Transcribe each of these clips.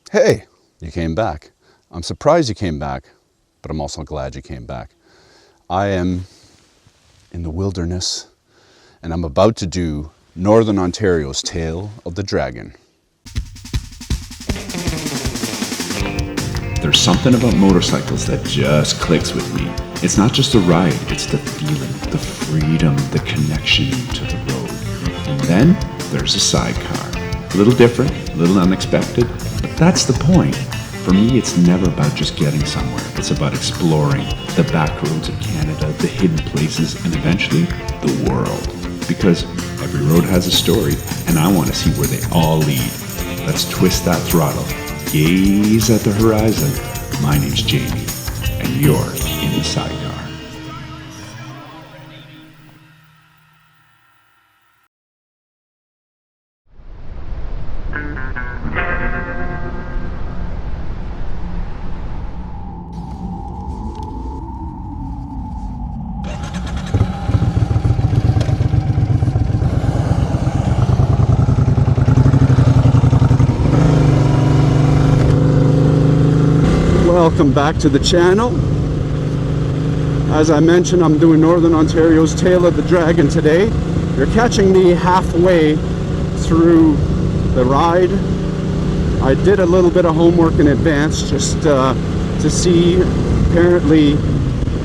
Hey, you came back. I'm surprised you came back, but I'm also glad you came back. I am in the wilderness, and I'm about to do Northern Ontario's Tale of the Dragon. There's something about motorcycles that just clicks with me. It's not just a ride, it's the feeling, the freedom, the connection to the road. And then there's a sidecar. A little different, a little unexpected, but that's the point. For me, it's never about just getting somewhere. It's about exploring the back roads of Canada, the hidden places, and eventually the world. Because every road has a story, and I want to see where they all lead. Let's twist that throttle. Gaze at the horizon. My name's Jamie, and you're in the Sidecar. Welcome back to the channel. As I mentioned, I'm doing Northern Ontario's Tale of the Dragon today. You're catching me halfway through the ride. I did a little bit of homework in advance just to see. Apparently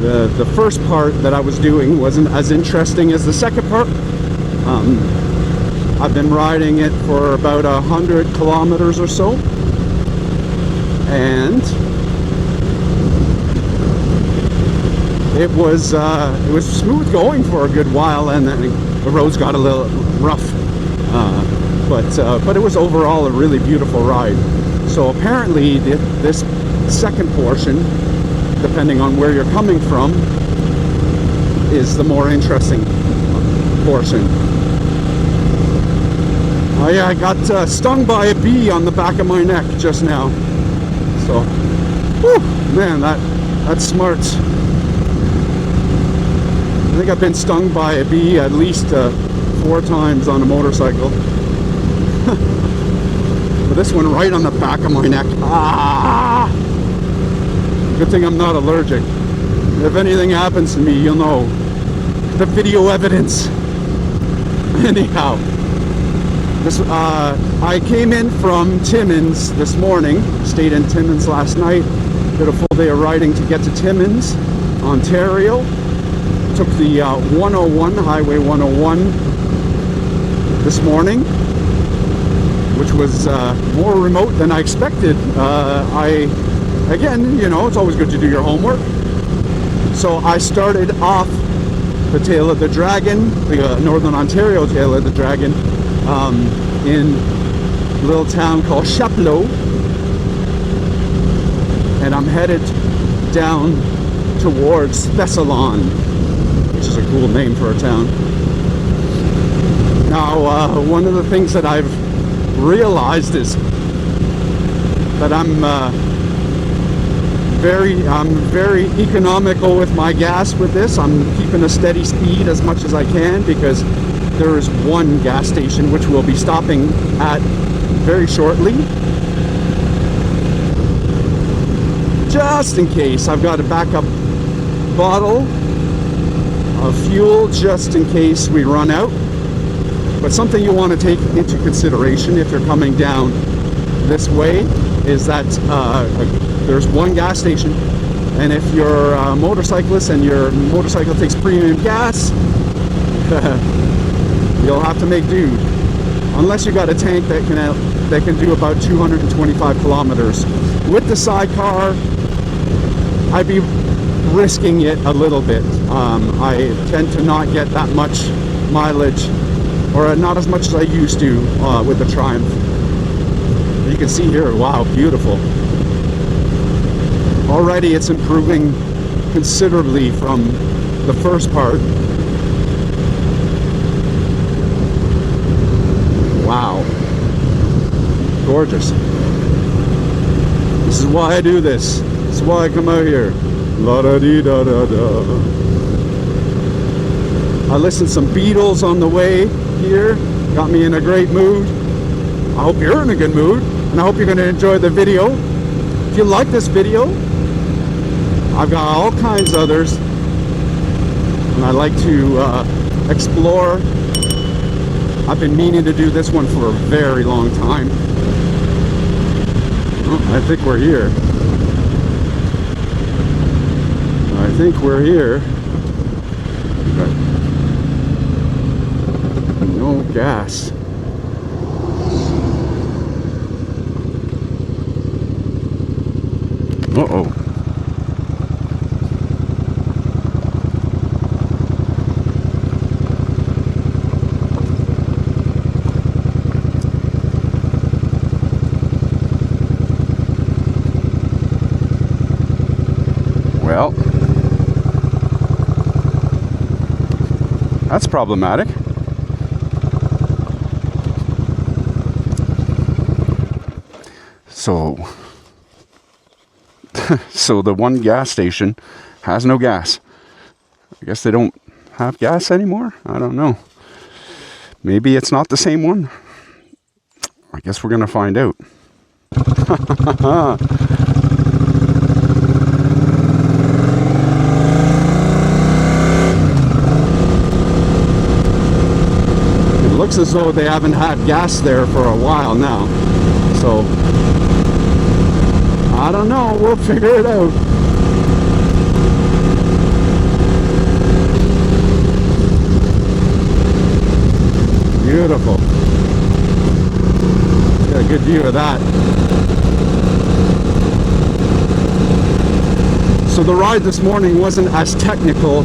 the first part that I was doing wasn't as interesting as the second part. I've been riding it for about 100 kilometers or so, and it was smooth going for a good while, and then the roads got a little rough, but it was overall a really beautiful ride. So apparently this second portion, depending on where you're coming from, is the more interesting portion. Oh yeah, I got stung by a bee on the back of my neck just now. So, whew, man, that's smart. I think I've been stung by a bee at least 4 times on a motorcycle. But this one right on the back of my neck. Ah! Good thing I'm not allergic. If anything happens to me, you'll know. The video evidence. Anyhow, I came in from Timmins this morning. Stayed in Timmins last night. Did a full day of riding to get to Timmins, Ontario. Took the 101, Highway 101 this morning, which was more remote than I expected. Again, you know, it's always good to do your homework. So I started off the Tale of the Dragon, the Northern Ontario Tale of the Dragon, in a little town called Chapleau, and I'm headed down towards Thessalon, which is a cool name for a town. Now, one of the things that I've realized is that I'm very economical with my gas with this. I'm keeping a steady speed as much as I can because there is one gas station which we'll be stopping at very shortly. Just in case, I've got a backup bottle of fuel just in case we run out. But something you want to take into consideration if you're coming down this way is that there's one gas station, and if you're a motorcyclist and your motorcycle takes premium gas, you'll have to make do. Unless you got a tank that can do about 225 kilometers. With the sidecar, I'd be risking it a little bit. I tend to not get that much mileage, or not as much as I used to with the Triumph. You can see here, wow, beautiful. Already it's improving considerably from the first part. Wow, gorgeous. This is why I do this. This is why I come out here. La-da-dee-da-da-da. I listened to some Beatles on the way here. Got me in a great mood. I hope you're in a good mood. and I hope you're going to enjoy the video. If you like this video, I've got all kinds of others, and I like to explore. I've been meaning to do this one for a very long time. Oh, I think we're here. I think we're here. But no gas. Uh-oh. Well, that's problematic. So the one gas station has no gas. I guess they don't have gas anymore? I don't know. Maybe it's not the same one. I guess we're gonna find out. It looks as though they haven't had gas there for a while now. So I don't know, we'll figure it out. Beautiful. Got a good view of that. So the ride this morning wasn't as technical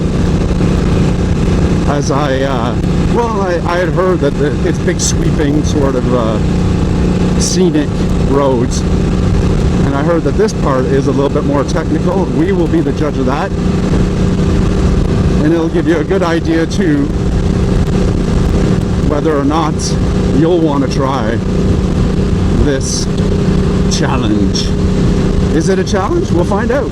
as I had heard that it's big sweeping sort of scenic roads. And I heard that this part is a little bit more technical. We will be the judge of that. And it'll give you a good idea too whether or not you'll want to try this challenge. Is it a challenge? We'll find out.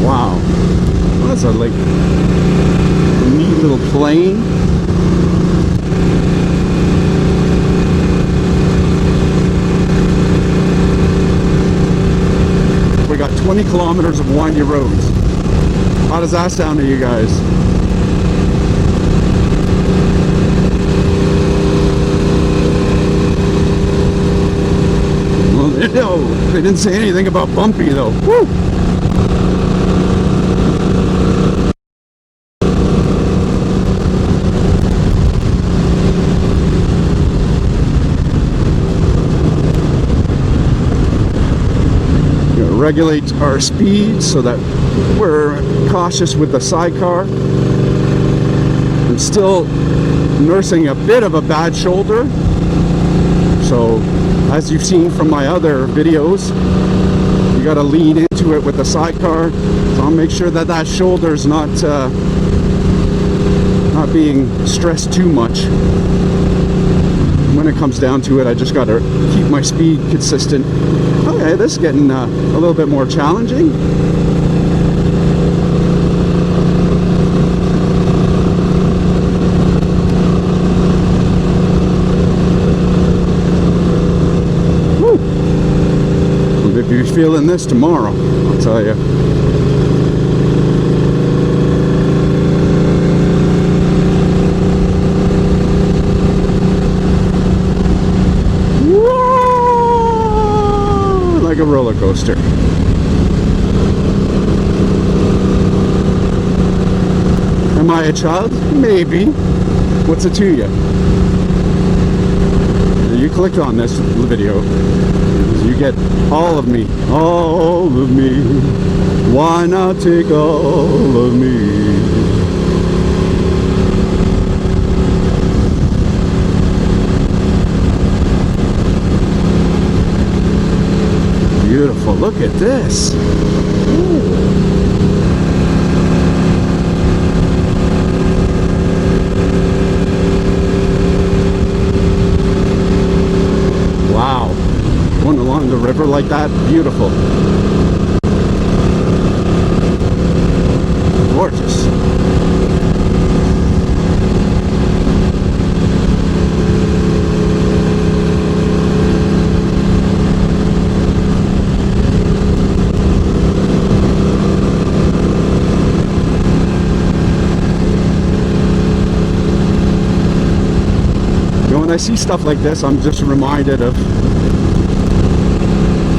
Wow. Well, that's a like neat little plane. We got 20 kilometers of windy roads. How does that sound to you guys? Well, no, they didn't say anything about bumpy though. Woo! Regulate our speed so that we're cautious with the sidecar. I'm still nursing a bit of a bad shoulder, so as you've seen from my other videos, you got to lean into it with the sidecar. So I'll make sure that that shoulder's not being stressed too much. When it comes down to it, I just got to keep my speed consistent. Okay, this is getting a little bit more challenging. Woo! We'll be feeling this tomorrow, I'll tell you. Like a roller coaster. Am I a child? Maybe. What's it to you? You clicked on this video. You get all of me. All of me. Why not take all of me? Beautiful. Look at this. Ooh. Wow. Going along the river like that, beautiful. Gorgeous. when I see stuff like this, I'm just reminded of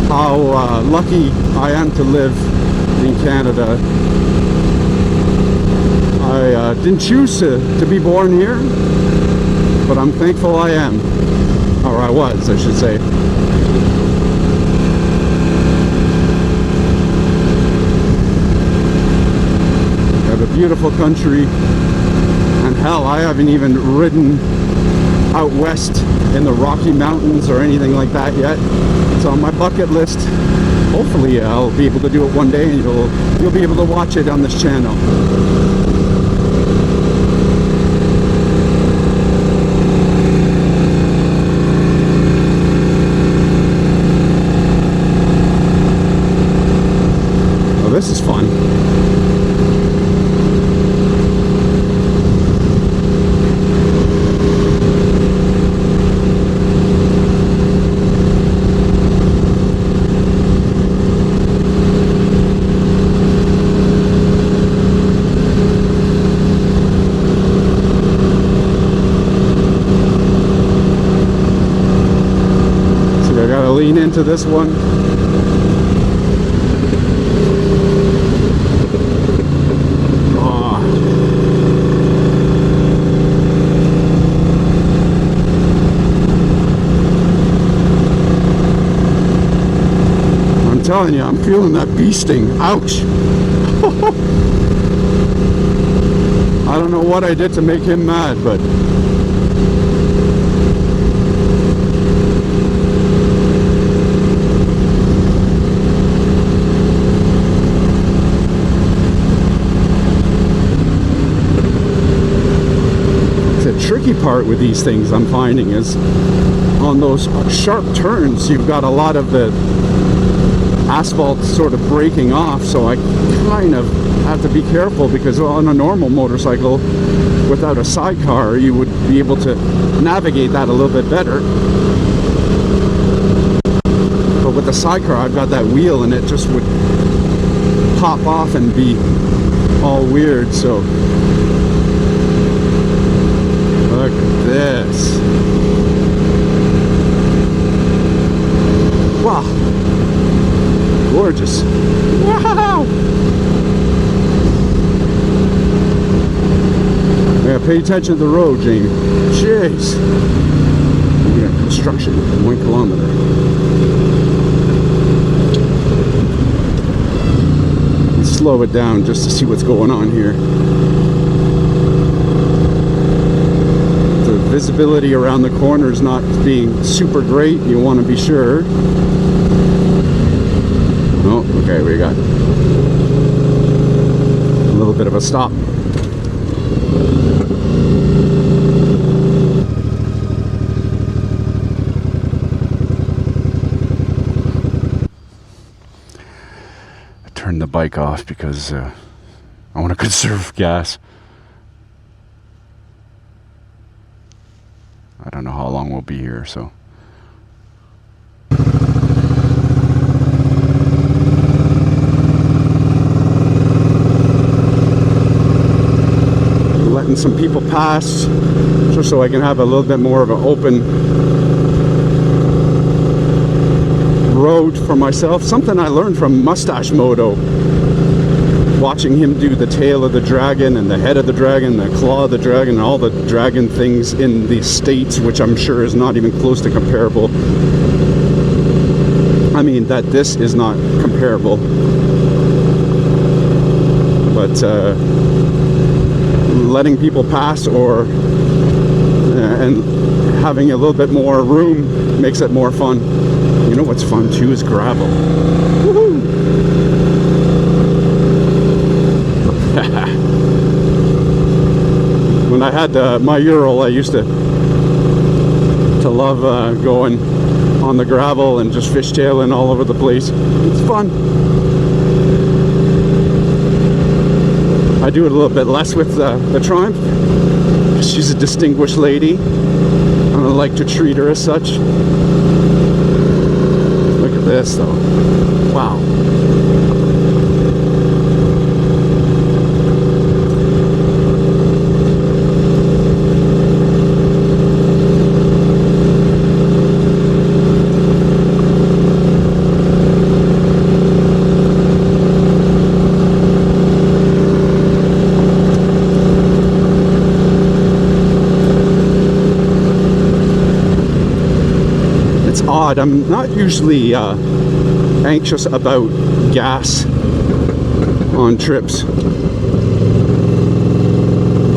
how lucky I am to live in Canada. I didn't choose to be born here, but I'm thankful I am. Or I was, I should say. We have a beautiful country, and hell, I haven't even ridden out west in the Rocky Mountains or anything like that yet. It's on my bucket list. Hopefully I'll be able to do it one day, and you'll be able to watch it on this channel. Oh, this is fun. Lean into this one. Oh. I'm telling you, I'm feeling that bee sting. Ouch. I don't know what I did to make him mad, but tricky part with these things I'm finding is on those sharp turns, you've got a lot of the asphalt sort of breaking off, so I kind of have to be careful, because on a normal motorcycle without a sidecar you would be able to navigate that a little bit better, but with the sidecar I've got that wheel and it just would pop off and be all weird. So look at this. Wow. Gorgeous. Wow. Yeah, pay attention to the road, Jamie. Jeez. We got construction, 1 kilometer. Let's slow it down just to see what's going on here. Visibility around the corners not being super great. You want to be sure. Oh, okay, we got a little bit of a stop. I turned the bike off because I want to conserve gas. I don't know how long we'll be here, so. Letting some people pass, just so I can have a little bit more of an open road for myself. Something I learned from Mustache Moto, watching him do the tail of the dragon and the head of the dragon, the claw of the dragon, and all the dragon things in the States, which I'm sure is not even close to comparable. I mean, that this is not comparable. But letting people pass and having a little bit more room makes it more fun. You know what's fun too is gravel. Woohoo! When I had my Ural, I used to love going on the gravel and just fishtailing all over the place. It's fun. I do it a little bit less with the Triumph. She's a distinguished lady, and I like to treat her as such. Look at this though. Wow. odd. I'm not usually anxious about gas on trips,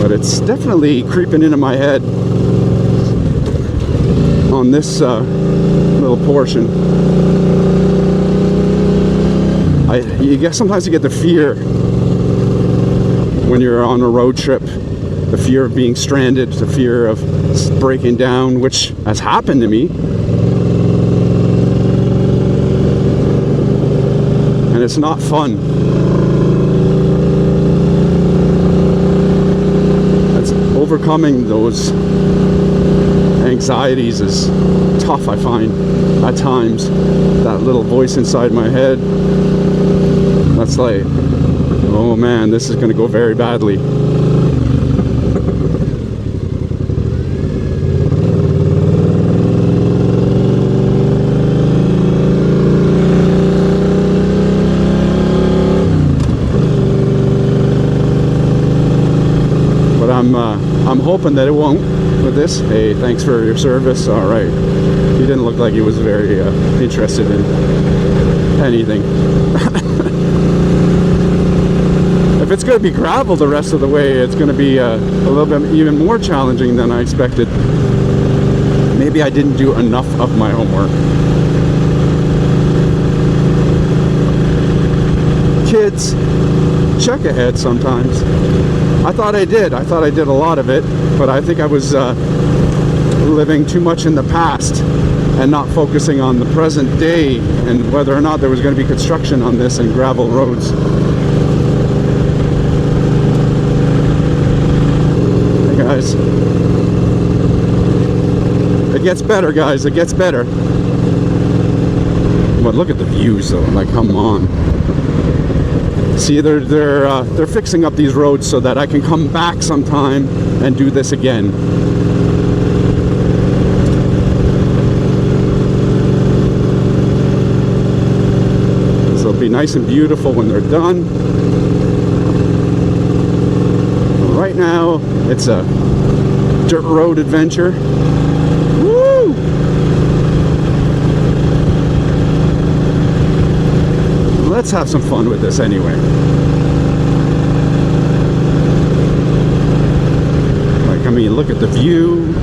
but it's definitely creeping into my head on this little portion. Sometimes you get the fear when you're on a road trip, the fear of being stranded, the fear of breaking down, which has happened to me. And it's not fun. Overcoming those anxieties is tough, I find, at times. That little voice inside my head, that's like, oh man, this is going to go very badly. I'm hoping that it won't with this. Hey, thanks for your service. All right. He didn't look like he was very interested in anything. If it's going to be gravel the rest of the way, it's going to be a little bit even more challenging than I expected. Maybe I didn't do enough of my homework. Kids, check ahead sometimes. I thought I did. I thought I did a lot of it, but I think I was living too much in the past and not focusing on the present day and whether or not there was going to be construction on this and gravel roads. Hey guys. It gets better, guys. It gets better. But look at the views though. Like, come on. See, they're fixing up these roads so that I can come back sometime and do this again. This will be nice and beautiful when they're done. Right now, it's a dirt road adventure. Woo! Let's have some fun with this anyway. Like, I mean, look at the view.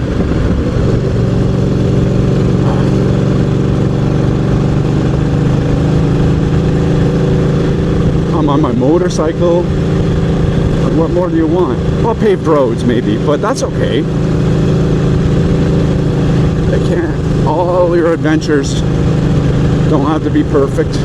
I'm on my motorcycle. What more do you want? Well, paved roads maybe, but that's okay. They can't. All your adventures don't have to be perfect.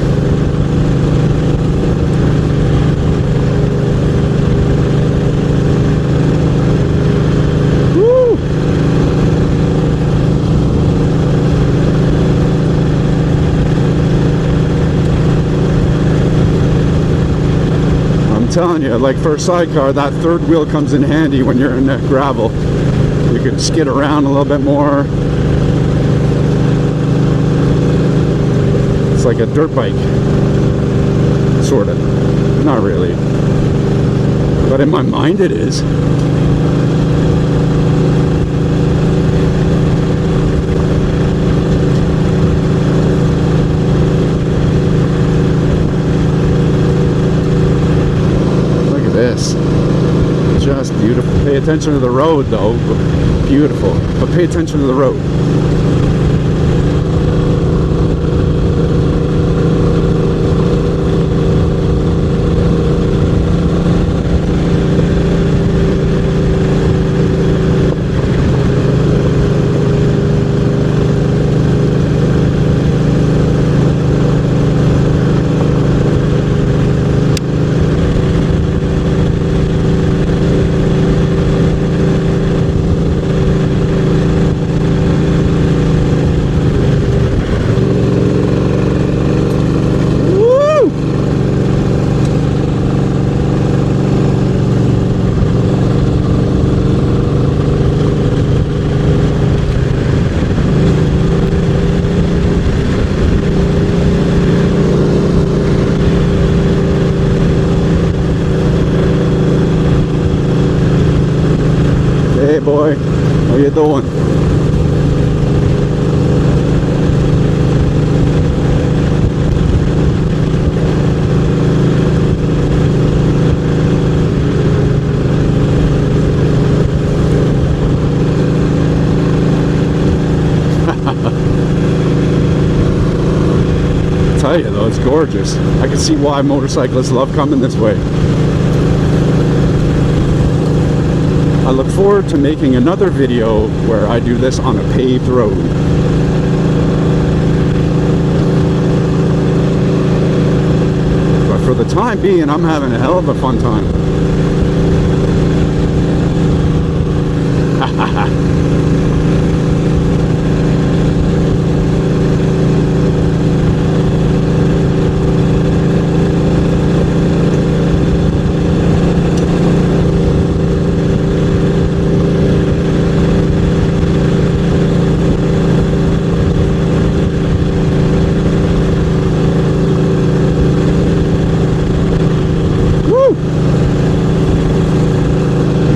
Telling you, like for a sidecar, that third wheel comes in handy when you're in gravel. You can skid around a little bit more. It's like a dirt bike, sort of. Not really, but in my mind it is. Just beautiful. Pay attention to the road though. Beautiful. But pay attention to the road. Boy, how you doing? gorgeous. I can see why motorcyclists love coming this way. I look forward to making another video where I do this on a paved road. But for the time being, I'm having a hell of a fun time.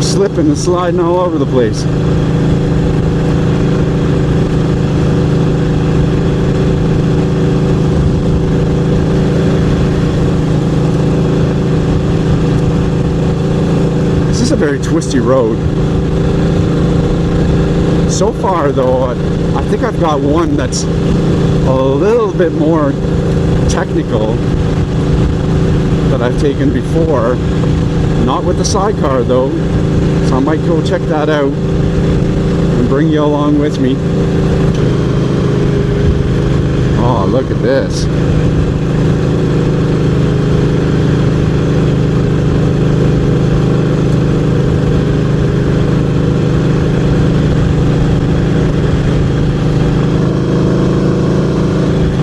Slipping and sliding all over the place. This is a very twisty road. So far though, I think I've got one that's a little bit more technical that I've taken before. Not with the sidecar though, so I might go check that out and bring you along with me. Oh, look at this.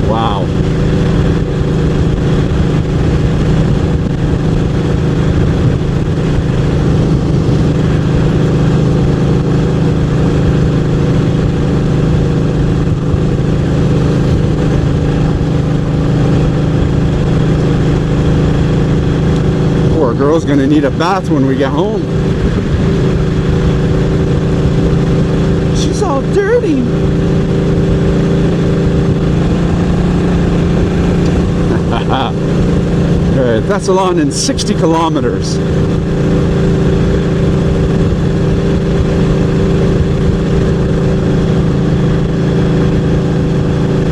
Wow. Girl's gonna need a bath when we get home. She's all dirty. That's along in 60 kilometers.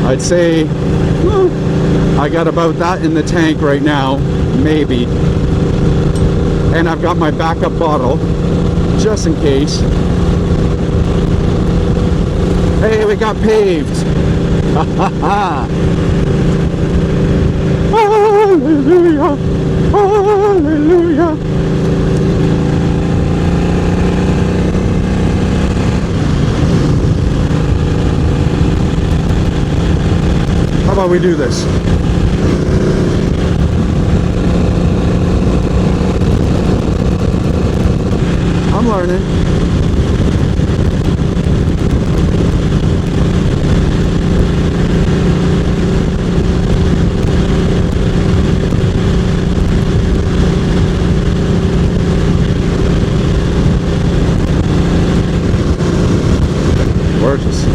I'd say, well, I got about that in the tank right now, maybe. And I've got my backup bottle, just in case. Hey, we got paved. Ha ha ha. Hallelujah. Hallelujah. How about we do this? I'm learning. Gorgeous.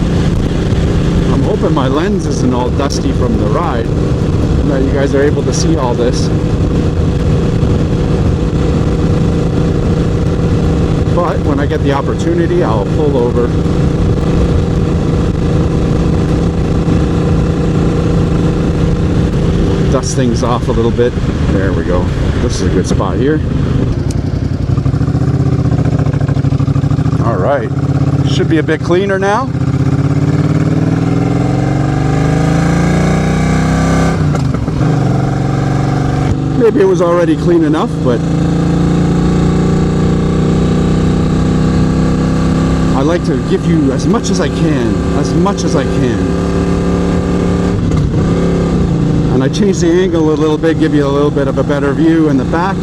I'm hoping my lens isn't all dusty from the ride, and that you guys are able to see all this. But when I get the opportunity, I'll pull over. Dust things off a little bit. There we go. This is a good spot here. All right. Should be a bit cleaner now. Maybe it was already clean enough, but I like to give you as much as I can, And I changed the angle a little bit, give you a little bit of a better view in the back.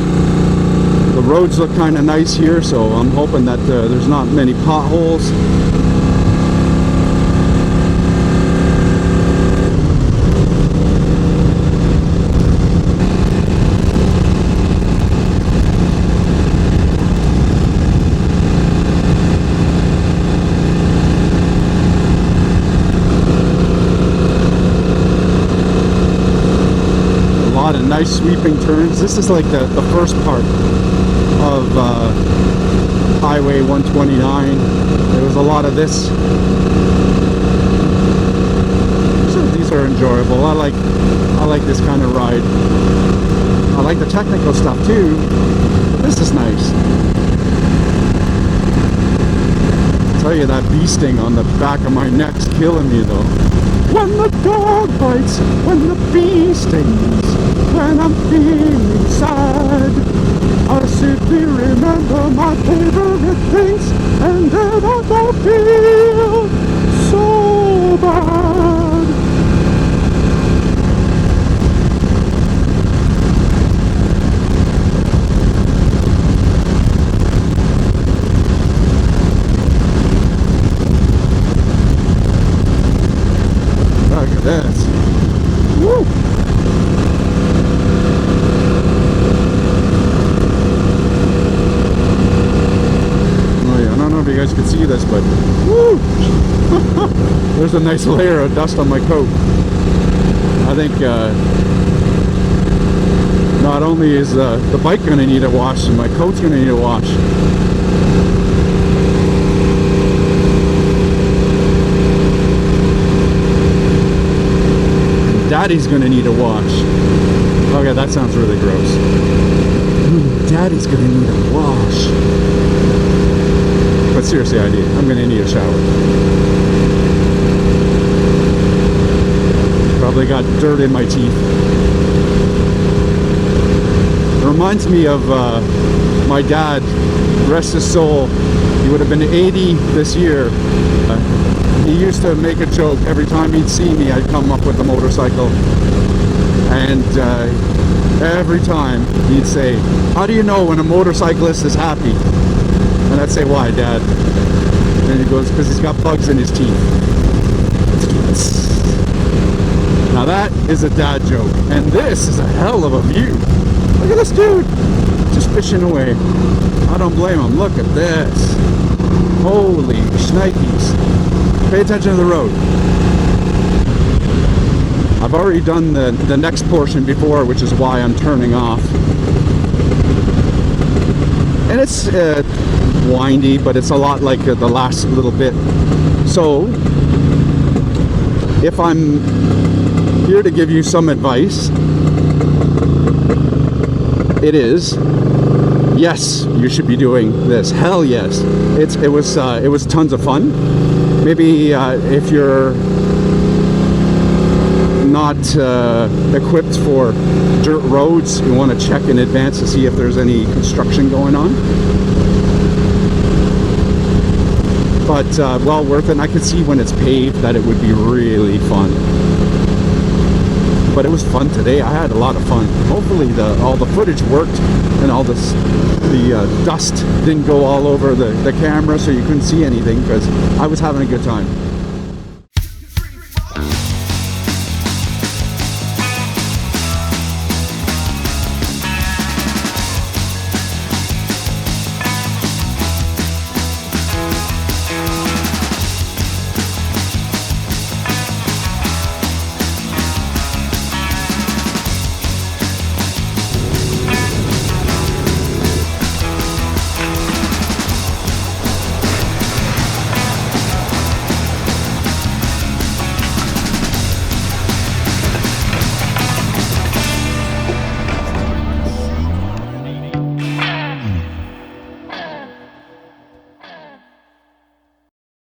The roads look kind of nice here, so I'm hoping that there's not many potholes. Nice sweeping turns. This is like the first part of Highway 129. There was a lot of this. So these are enjoyable. I like this kind of ride. I like the technical stuff too, but this is nice. I'll tell you, that bee sting on the back of my neck's killing me though. When the dog bites, when the bee stings, when I'm feeling sad, I simply remember my favorite things, and then I don't feel so bad. Look at this. Woo! Oh yeah, I don't know if you guys can see this, but woo! There's a nice layer of dust on my coat. I think not only is the bike going to need a wash, my coat's going to need a wash. Daddy's gonna need a wash. Okay, that sounds really gross. Ooh, Daddy's gonna need a wash. But seriously, I'm gonna need a shower. Probably got dirt in my teeth. It reminds me of my dad, rest his soul. He would have been 80 this year. He used to make a joke every time he'd see me. I'd come up with a motorcycle, and every time he'd say, "How do you know when a motorcyclist is happy?" And I'd say, "Why, Dad?" And he goes, "Because he's got bugs in his teeth." Now that is a dad joke, and this is a hell of a view. Look at this dude, just fishing away. I don't blame him. Look at this. Holy shnikes. Pay attention to the road. I've already done the next portion before, which is why I'm turning off. And it's windy, but it's a lot like the last little bit. So, if I'm here to give you some advice, it is, yes, you should be doing this. Hell yes. It was tons of fun. Maybe if you're not equipped for dirt roads, you want to check in advance to see if there's any construction going on. But well worth it. And I could see when it's paved that it would be really fun. But it was fun today. I had a lot of fun. Hopefully all the footage worked and all the dust didn't go all over the camera so you couldn't see anything, because I was having a good time.